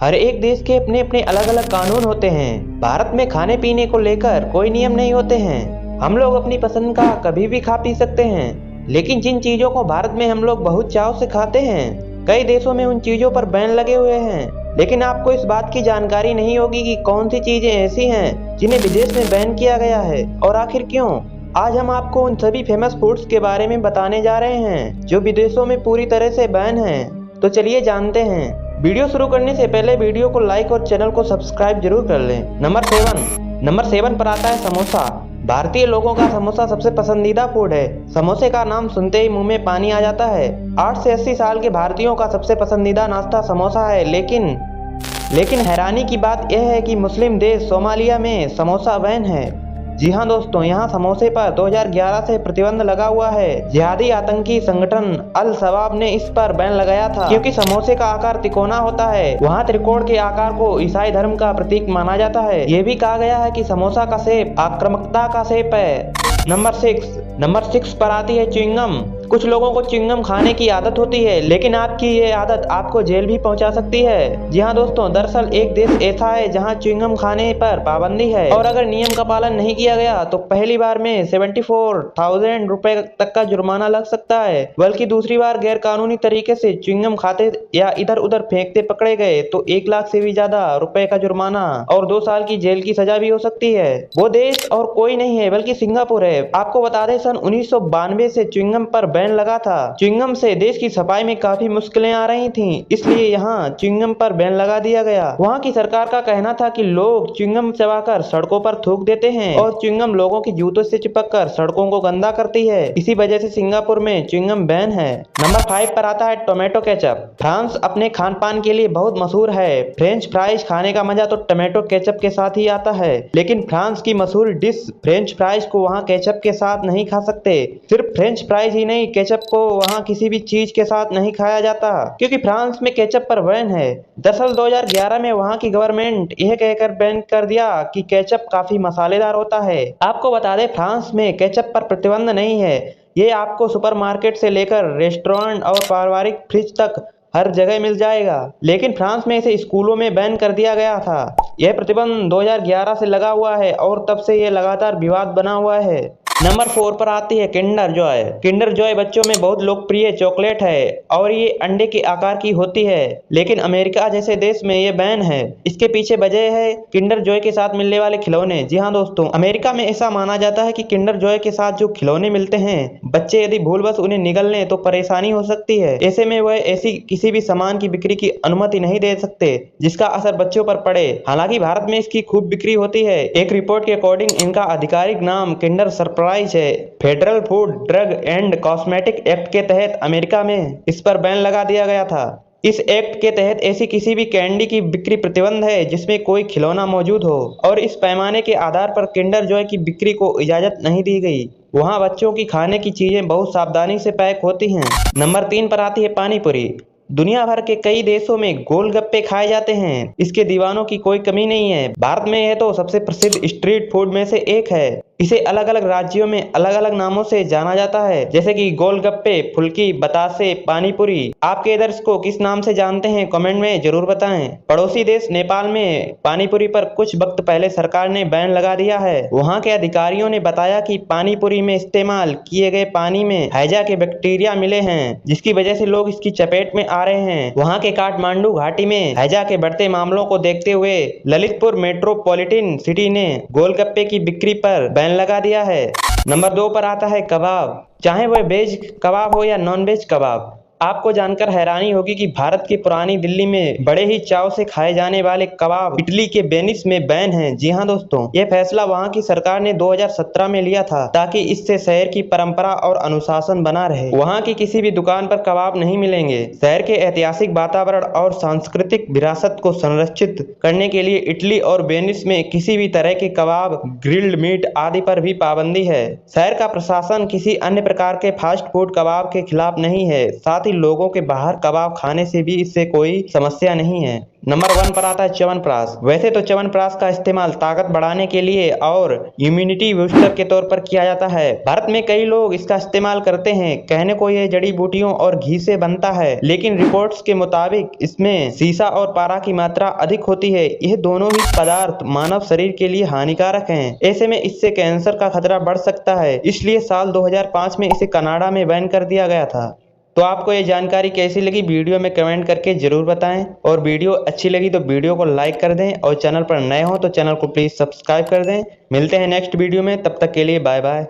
हर एक देश के अपने अपने अलग अलग कानून होते हैं। भारत में खाने पीने को लेकर कोई नियम नहीं होते हैं। हम लोग अपनी पसंद का कभी भी खा पी सकते हैं, लेकिन जिन चीजों को भारत में हम लोग बहुत चाव से खाते हैं, कई देशों में उन चीजों पर बैन लगे हुए हैं। लेकिन आपको इस बात की जानकारी नहीं होगी कि कौन सी चीजें ऐसी हैं जिन्हें विदेश में बैन किया गया है और आखिर क्यों। आज हम आपको उन सभी फेमस फूड्स के बारे में बताने जा रहे हैं जो विदेशों में पूरी तरह से बैन हैं। तो चलिए जानते हैं। वीडियो शुरू करने से पहले वीडियो को लाइक और चैनल को सब्सक्राइब जरूर कर लें। नंबर 7 पर आता है समोसा। भारतीय लोगों का समोसा सबसे पसंदीदा फूड है। समोसे का नाम सुनते ही मुंह में पानी आ जाता है। 8 से 80 साल के भारतीयों का सबसे पसंदीदा नाश्ता समोसा है। लेकिन हैरानी की बात यह है कि मुस्लिम देश सोमालिया में समोसा बैन है। जी हाँ दोस्तों, यहाँ समोसे पर 2011 से प्रतिबंध लगा हुआ है। जिहादी आतंकी संगठन अल शबाब ने इस पर बैन लगाया था क्योंकि समोसे का आकार तिकोना होता है। वहाँ त्रिकोण के आकार को ईसाई धर्म का प्रतीक माना जाता है। ये भी कहा गया है कि समोसा का शेप आक्रामकता का शेप है। नंबर 6 पर आती है च्युइंगम। कुछ लोगों को च्युइंगम खाने की आदत होती है, लेकिन आपकी ये आदत आपको जेल भी पहुंचा सकती है। जी हाँ दोस्तों, दरअसल एक देश ऐसा है जहां च्युइंगम खाने पर पाबंदी है और अगर नियम का पालन नहीं किया गया तो पहली बार में 74,000 रुपए तक का जुर्माना लग सकता है, बल्कि दूसरी बार गैर कानूनी तरीके से च्युइंगम खाते या इधर उधर फेंकते पकड़े गए तो 1 लाख से भी ज्यादा रुपए का जुर्माना और 2 साल की जेल की सजा भी हो सकती है। वो देश और कोई नहीं है बल्कि सिंगापुर है। आपको बता दें, सन 1992 से च्युइंगम पर बैन लगा था। च्युइंगम से देश की सफाई में काफी मुश्किलें आ रही थीं, इसलिए यहाँ च्युइंगम पर बैन लगा दिया गया। वहाँ की सरकार का कहना था कि लोग च्युइंगम चबाकर सड़कों पर थूक देते हैं और च्युइंगम लोगों की जूतों से चिपककर सड़कों को गंदा करती है। इसी वजह से सिंगापुर में च्युइंगम बैन है। नंबर 5 पर आता है टोमेटो केचप। फ्रांस अपने खान पान के लिए बहुत मशहूर है। फ्रेंच फ्राइज खाने का मजा तो टोमेटो केचप के साथ ही आता है, लेकिन फ्रांस की मशहूर डिश फ्रेंच फ्राइज को वहाँ केचप के साथ नहीं खा सकते। सिर्फ फ्रेंच फ्राइज ही नहीं, केचप को वहाँ किसी भी चीज के साथ नहीं खाया जाता क्योंकि फ्रांस में केचप पर बैन है। दरअसल 2011 में वहाँ की गवर्नमेंट यह कहकर बैन कर दिया कि केचप काफी मसालेदार होता है। आपको बता दें, फ्रांस में केचप पर प्रतिबंध नहीं है। ये आपको सुपरमार्केट से लेकर रेस्टोरेंट और पारिवारिक फ्रिज तक हर जगह मिल जाएगा, लेकिन फ्रांस में इसे स्कूलों में बैन कर दिया गया था। यह प्रतिबंध 2011 से लगा हुआ है और तब से यह लगातार विवाद बना हुआ है। नंबर 4 पर आती है किंडर जॉय। किंडर जॉय बच्चों में बहुत लोकप्रिय चॉकलेट है और ये अंडे के आकार की होती है, लेकिन अमेरिका जैसे देश में ये बैन है। इसके पीछे वजह है किंडर जॉय के साथ मिलने वाले खिलौने। जी हाँ दोस्तों, अमेरिका में ऐसा माना जाता है कि किंडर जॉय के साथ जो खिलौने मिलते हैं, बच्चे यदि भूलवश उन्हें निगल लें तो परेशानी हो सकती है। ऐसे में वह ऐसी किसी भी सामान की बिक्री की अनुमति नहीं दे सकते जिसका असर बच्चों पर पड़े। हालांकि भारत में इसकी खूब बिक्री होती है। एक रिपोर्ट के अकॉर्डिंग इनका आधिकारिक नाम किंडर सरप्राइज है। Federal food drug and cosmetic act के तहत अमेरिका में इस पर बैन लगा दिया गया था। इस एक्ट के तहत ऐसी किसी भी कैंडी की बिक्री प्रतिबंध है जिसमें कोई खिलौना मौजूद हो, और इस पैमाने के आधार पर किंडर जॉय की बिक्री को इजाजत नहीं दी गई। वहाँ बच्चों की खाने की चीजें बहुत सावधानी से पैक होती हैं। नंबर 3 पर आती है पानी पूरी। दुनिया भर के कई देशों में गोलगप्पे खाए जाते हैं। इसके दीवानों की कोई कमी नहीं है। भारत में यह तो सबसे प्रसिद्ध स्ट्रीट फूड में से एक है। इसे अलग अलग राज्यों में अलग अलग नामों से जाना जाता है, जैसे कि गोलगप्पे, फुल्की, बतासे, पानी पूरी। आपके इधर इसको किस नाम से जानते हैं, कमेंट में जरूर बताएं। पड़ोसी देश नेपाल में पानी पूरी पर कुछ वक्त पहले सरकार ने बैन लगा दिया है। वहाँ के अधिकारियों ने बताया कि पानी पूरी में इस्तेमाल किए गए पानी में हैजा के बैक्टीरिया मिले हैं, जिसकी वजह से लोग इसकी चपेट में आ रहे हैं। वहाँ के काठमांडू घाटी में हैजा के बढ़ते मामलों को देखते हुए ललितपुर मेट्रोपॉलिटन सिटी ने गोलगप्पे की बिक्री पर बैन लगा दिया है। नंबर 2 पर आता है कबाब। चाहे वह वेज कबाब हो या नॉन वेज कबाब, आपको जानकर हैरानी होगी कि भारत की पुरानी दिल्ली में बड़े ही चाव से खाए जाने वाले कबाब इटली के वेनिस में बैन हैं। जी हाँ दोस्तों, यह फैसला वहाँ की सरकार ने 2017 में लिया था ताकि इससे शहर की परंपरा और अनुशासन बना रहे। वहाँ की किसी भी दुकान पर कबाब नहीं मिलेंगे। शहर के ऐतिहासिक वातावरण और सांस्कृतिक विरासत को संरक्षित करने के लिए इटली और वेनिस में किसी भी तरह के कबाब, ग्रिल्ड मीट आदि पर भी पाबंदी है। शहर का प्रशासन किसी अन्य प्रकार के फास्ट फूड कबाब के खिलाफ नहीं है। साथ ही लोगों के बाहर कबाब खाने से भी इससे कोई समस्या नहीं है। नंबर 1 पर आता है च्यवनप्राश। वैसे तो च्यवनप्राश का इस्तेमाल ताकत बढ़ाने के लिए और इम्यूनिटी बूस्टर के तौर पर किया जाता है। भारत में कई लोग इसका इस्तेमाल करते हैं। कहने को ये जड़ी बूटियों और घी से बनता है, लेकिन रिपोर्ट्स के मुताबिक इसमें सीसा और पारा की मात्रा अधिक होती है। यह दोनों ही पदार्थ मानव शरीर के लिए हानिकारक हैं। ऐसे में इससे कैंसर का खतरा बढ़ सकता है, इसलिए साल 2005 में इसे कनाडा में बैन कर दिया गया था। तो आपको ये जानकारी कैसी लगी, वीडियो में कमेंट करके जरूर बताएं। और वीडियो अच्छी लगी तो वीडियो को लाइक कर दें, और चैनल पर नए हो तो चैनल को प्लीज़ सब्सक्राइब कर दें। मिलते हैं नेक्स्ट वीडियो में, तब तक के लिए बाय बाय।